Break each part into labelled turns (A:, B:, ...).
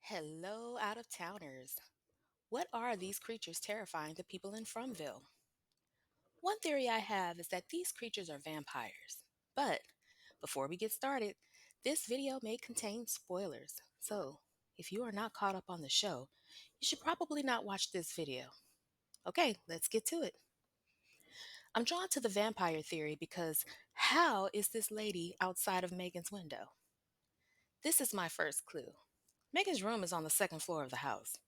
A: Hello, out of towners. What are these creatures terrifying the people in Fromville? One theory I have is that these creatures are vampires. But before we get started, this video may contain spoilers. So if you are not caught up on the show, you should probably not watch this video. Okay, let's get to it. I'm drawn to the vampire theory because how is this lady outside of Megan's window? This is my first clue. Megan's room is on the second floor of the house.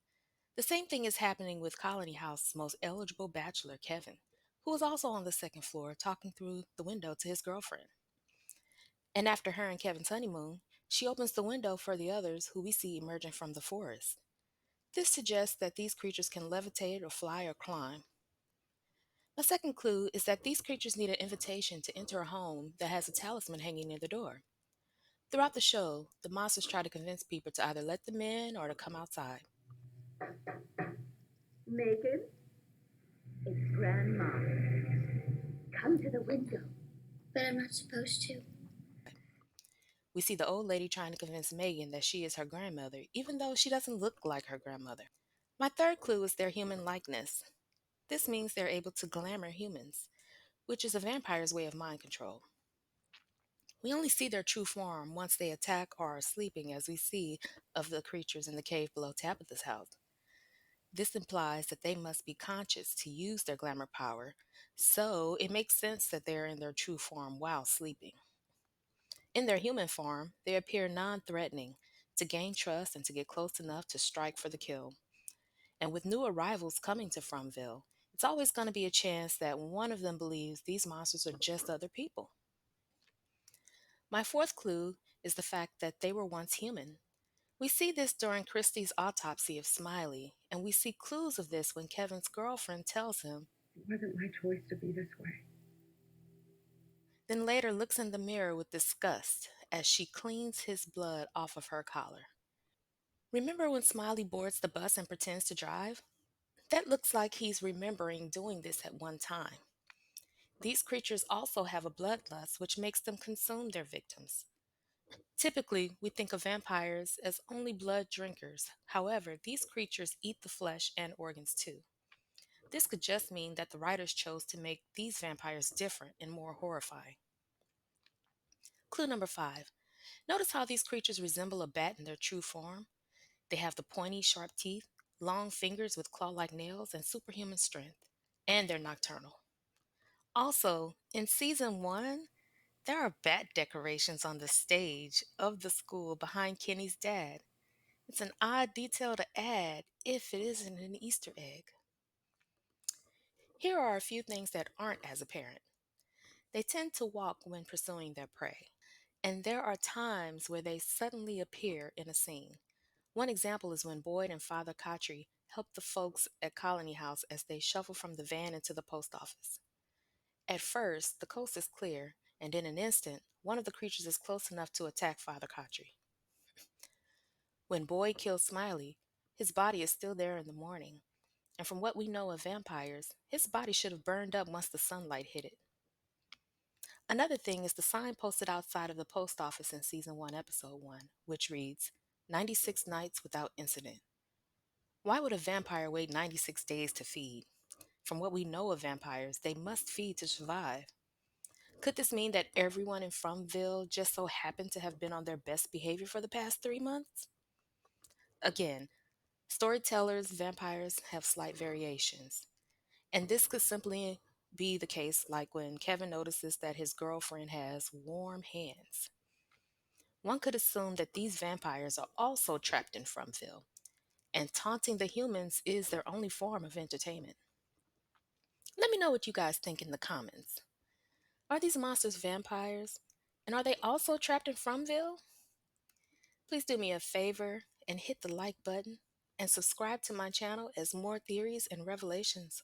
A: The same thing is happening with Colony House's most eligible bachelor, Kevin, who is also on the second floor talking through the window to his girlfriend. And after her and Kevin's honeymoon, she opens the window for the others who we see emerging from the forest. This suggests that these creatures can levitate or fly or climb. My second clue is that these creatures need an invitation to enter a home that has a talisman hanging near the door. Throughout the show, the monsters try to convince people to either let them in or to come outside.
B: Megan, it's Grandma. Come to the window.
C: But I'm not supposed to.
A: We see the old lady trying to convince Megan that she is her grandmother, even though she doesn't look like her grandmother. My third clue is their human likeness. This means they're able to glamour humans, which is a vampire's way of mind control. We only see their true form once they attack or are sleeping, as we see of the creatures in the cave below Tabitha's house. This implies that they must be conscious to use their glamour power, so it makes sense that they're in their true form while sleeping. In their human form, they appear non-threatening, to gain trust and to get close enough to strike for the kill. And with new arrivals coming to Fromville, it's always going to be a chance that one of them believes these monsters are just other people. My fourth clue is the fact that they were once human. We see this during Christie's autopsy of Smiley, and we see clues of this when Kevin's girlfriend tells him,
B: It wasn't my choice to be this way.
A: then later looks in the mirror with disgust as she cleans his blood off of her collar. Remember when Smiley boards the bus and pretends to drive? That looks like he's remembering doing this at one time. These creatures also have a bloodlust which makes them consume their victims. Typically, we think of vampires as only blood drinkers. However, these creatures eat the flesh and organs too. This could just mean that the writers chose to make these vampires different and more horrifying. Clue number 5. Notice how these creatures resemble a bat in their true form. They have the pointy, sharp teeth, long fingers with claw-like nails, and superhuman strength. And they're nocturnal. Also, in season 1, there are bat decorations on the stage of the school behind Kenny's dad. It's an odd detail to add if it isn't an Easter egg. Here are a few things that aren't as apparent. They tend to walk when pursuing their prey, and there are times where they suddenly appear in a scene. One example is when Boyd and Father Kotry help the folks at Colony House as they shuffle from the van into the post office. At first, the coast is clear, and in an instant, one of the creatures is close enough to attack Father Kotry. When Boyd kills Smiley, his body is still there in the morning, and from what we know of vampires, his body should have burned up once the sunlight hit it. Another thing is the sign posted outside of the post office in season 1, episode 1, which reads, 96 nights without incident. Why would a vampire wait 96 days to feed? From what we know of vampires, they must feed to survive. Could this mean that everyone in Fromville just so happened to have been on their best behavior for the past 3 months? Again, storytellers, vampires have slight variations. And this could simply be the case like when Kevin notices that his girlfriend has warm hands. One could assume that these vampires are also trapped in Fromville, and taunting the humans is their only form of entertainment. Let me know what you guys think in the comments. Are these monsters vampires? And are they also trapped in Fromville? Please do me a favor and hit the like button and subscribe to my channel as more theories and revelations